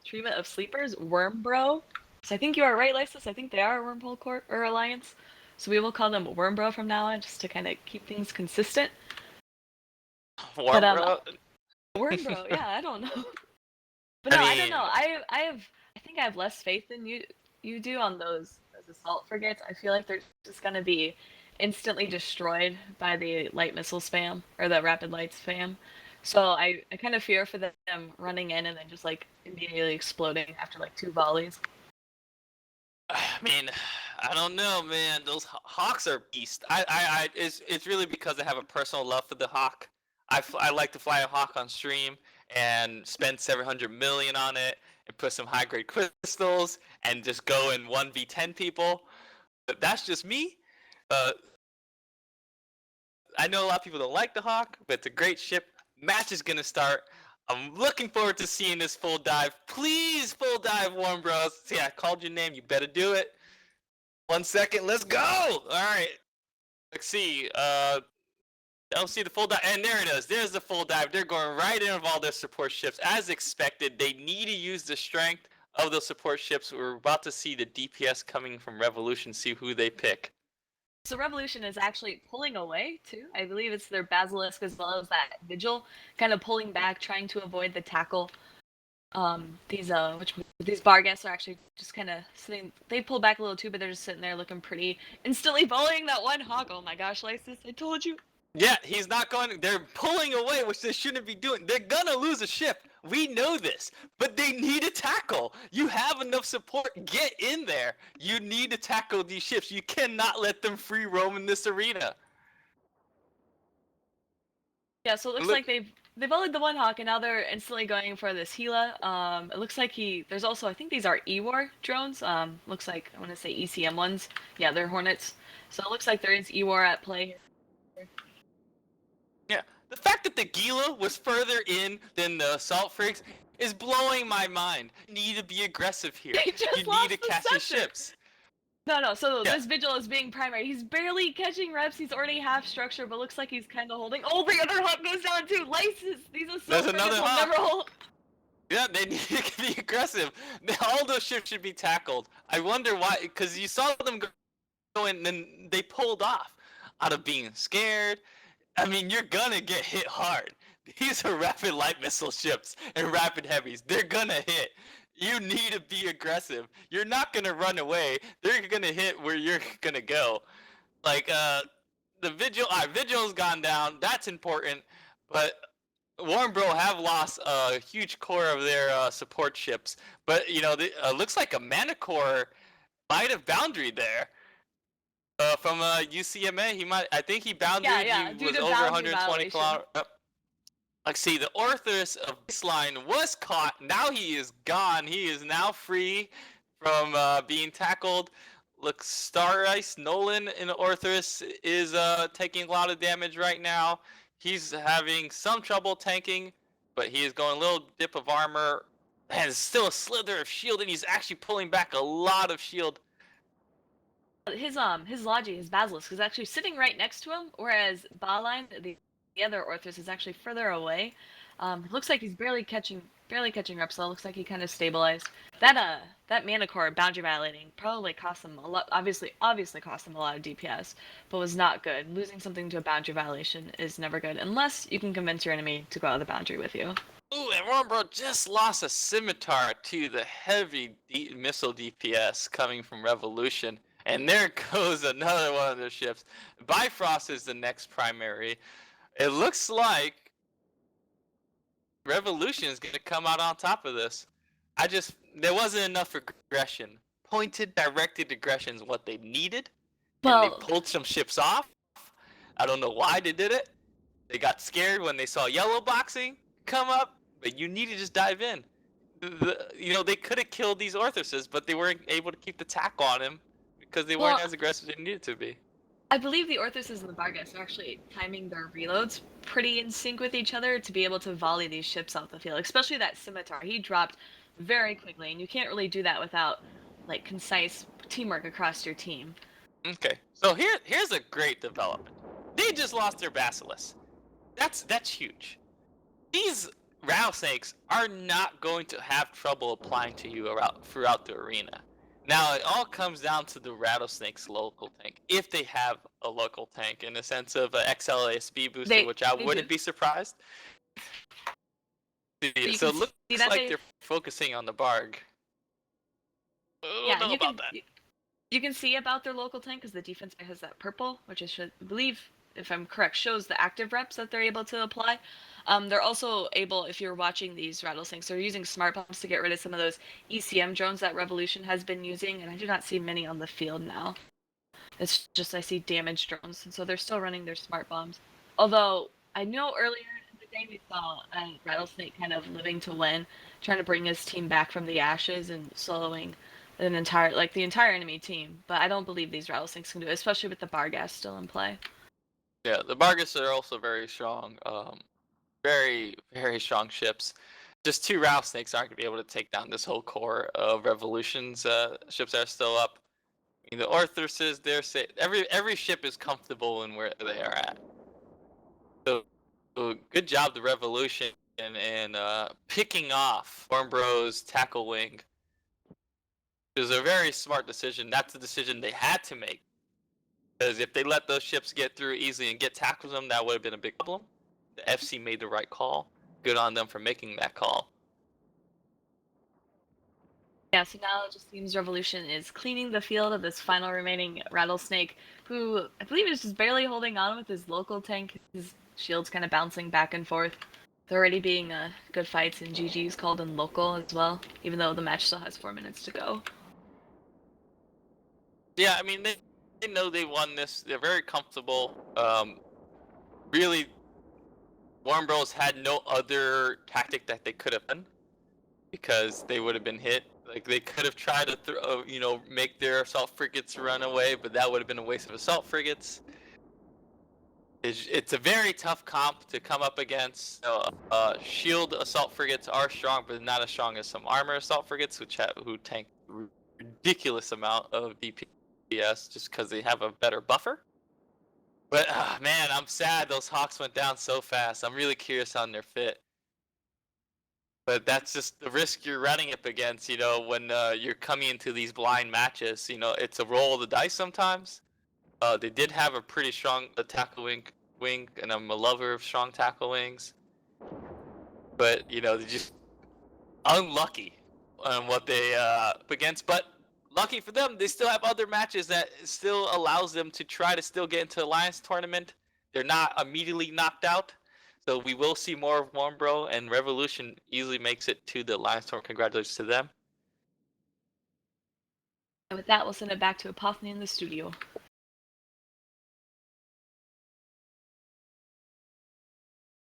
treatment of sleepers, Wormbro. So I think you are right, Lysis. I think they are a Wormhole Corp or Alliance. So we will call them Wormbro from now on, just to kind of keep things consistent. But Warm, bro. Wormbro, yeah, I don't know. But I no, I don't mean, know. I think I have less faith than you do on those assault frigates. I feel like they're just gonna be instantly destroyed by the light missile spam or the rapid light spam. So I kind of fear for them running in and then just like immediately exploding after like 2 volleys. I mean, I don't know, man. Those hawks are beast. It's really because I have a personal love for the hawk. I like to fly a hawk on stream and spend 700 million on it and put some high grade crystals and just go in 1v10 people. But that's just me. Uh, I know a lot of people don't like the hawk, but it's a great ship. Match is gonna start. I'm looking forward to seeing this full dive. Please, full dive, Warm Bros. See, I called your name. You better do it. 1 second. Let's go. All right. Let's see. I don't see the full dive. And there it is. There's the full dive. They're going right in with all their support ships. As expected, they need to use the strength of those support ships. We're about to see the DPS coming from Revolution, see who they pick. So Revolution is actually pulling away too. I believe it's their Basilisk as well as that Vigil, kind of pulling back, trying to avoid the tackle. These bar guests are actually just kind of sitting. They pull back a little too, but they're just sitting there looking pretty, instantly volleying that one hawk. Oh my gosh, Lysis, I told you. Yeah, he's not going. They're pulling away, which they shouldn't be doing. They're gonna lose a ship. We know this, but they need a tackle. You have enough support. Get in there. You need to tackle these ships. You cannot let them free roam in this arena. Yeah, so it looks like they've volleyed the one hawk, and now they're instantly going for this Gila. It looks like there's also, I think these are E-War drones. Looks like I want to say ECM ones. Yeah, they're Hornets. So it looks like there is E-War at play. Yeah, the fact that the Gila was further in than the assault frigs is blowing my mind. You need to be aggressive here. They just You lost need to the catch the sector. ships. No. So Yeah. this Vigil is being primary. He's barely catching reps. He's already half structure, but looks like he's kind of holding. Oh, the other hawk goes down too. Lysis. These assault There's frigates another will hawk. never hold. Yeah, they need to be aggressive. All those ships should be tackled. I wonder why, because you saw them go in and then they pulled off out of being scared. I mean, you're gonna get hit hard. These are rapid light missile ships and rapid heavies. They're gonna hit. You need to be aggressive. You're not gonna run away. They're gonna hit where you're gonna go. Like the Vigil's gone down. That's important, but Warren Bro have lost a huge core of their support ships. But you know, looks like a Manicore might have boundaried there. From UCMA, he might. I think he boundaried. Yeah. He Due was to over boundary 120 violation. kilometers. Let's see. The Orthus of baseline was caught. Now he is gone. He is now free from being tackled. Look, Star Ice Nolan in Orthus is taking a lot of damage right now. He's having some trouble tanking, but he is going a little dip of armor. And still a slither of shield, and he's actually pulling back a lot of shield. His Logi, his Basilisk, is actually sitting right next to him, whereas Baline, the other Orthus, is actually further away. It looks like he's barely catching reps, so it looks like he kind of stabilized. That Manicore boundary violating probably cost him a lot. Obviously cost him a lot of DPS, but was not good. Losing something to a boundary violation is never good, unless you can convince your enemy to go out of the boundary with you. Ooh, and Rombro just lost a scimitar to the heavy missile DPS coming from Revolution. And there goes another one of their ships. Bifrost is the next primary. It looks like Revolution is going to come out on top of this. There wasn't enough aggression. Pointed, directed aggression is what they needed. And they pulled some ships off. I don't know why they did it. They got scared when they saw yellow boxing come up, but you need to just dive in. They could have killed these Orthuses, but they weren't able to keep the tack on him because they weren't as aggressive as they needed to be. I believe the Orthuses and the Bargas are actually timing their reloads pretty in sync with each other to be able to volley these ships off the field, especially that Scimitar. He dropped very quickly, and you can't really do that without like concise teamwork across your team. Okay, so here's a great development. They just lost their Basilisk. That's huge. These rattlesnakes are not going to have trouble applying to you throughout the arena. Now, it all comes down to the rattlesnake's local tank. If they have a local tank in the sense of an XLASB booster, which I They wouldn't do. be surprised. You So can it looks see that like they. they're focusing on the Barg. I don't Yeah, know about that. you can see about their local tank because the defense has that purple, which I believe, if I'm correct, shows the active reps that they're able to apply. They're also able, if you're watching these rattlesnakes, they're using smart bombs to get rid of some of those ECM drones that Revolution has been using, and I do not see many on the field now. It's just I see damaged drones, and so they're still running their smart bombs. Although I know earlier in the day we saw a rattlesnake kind of living to win, trying to bring his team back from the ashes and soloing the entire enemy team. But I don't believe these rattlesnakes can do it, especially with the bar gas still in play. Yeah, the Bargus are also very strong. Very, very strong ships. Just two rattlesnakes aren't going to be able to take down this whole core of Revolution's ships that are still up. I mean, the Orthuses, they're every ship is comfortable in where they are at. So good job, the Revolution, and picking off Warmbro's tackle wing. It was a very smart decision. That's the decision they had to make. Because if they let those ships get through easily and get tackles them, that would have been a big problem. The FC made the right call. Good on them for making that call. Yeah, so now it just seems Revolution is cleaning the field of this final remaining rattlesnake, who I believe is just barely holding on with his local tank. His shield's kind of bouncing back and forth. There already being good fights and GG's called in local as well, even though the match still has 4 minutes to go. Yeah, I mean, they know they won this. They're very comfortable. Really, Warren Bros had no other tactic that they could have done because they would have been hit. Like they could have tried to, make their assault frigates run away, but that would have been a waste of assault frigates. It's a very tough comp to come up against. Shield assault frigates are strong, but not as strong as some armor assault frigates, who tank ridiculous amount of DPS just because they have a better buffer. But man, I'm sad those Hawks went down so fast. I'm really curious on their fit. But that's just the risk you're running up against, when you're coming into these blind matches. It's a roll of the dice sometimes. They did have a pretty strong tackle wing, and I'm a lover of strong tackle wings. But they're just unlucky on what they up against. But lucky for them, they still have other matches that still allows them to try to still get into the Alliance tournament. They're not immediately knocked out. So we will see more of Warmbro, and Revolution easily makes it to the Alliance tournament. Congratulations to them. And with that, we'll send it back to Epophany in the studio.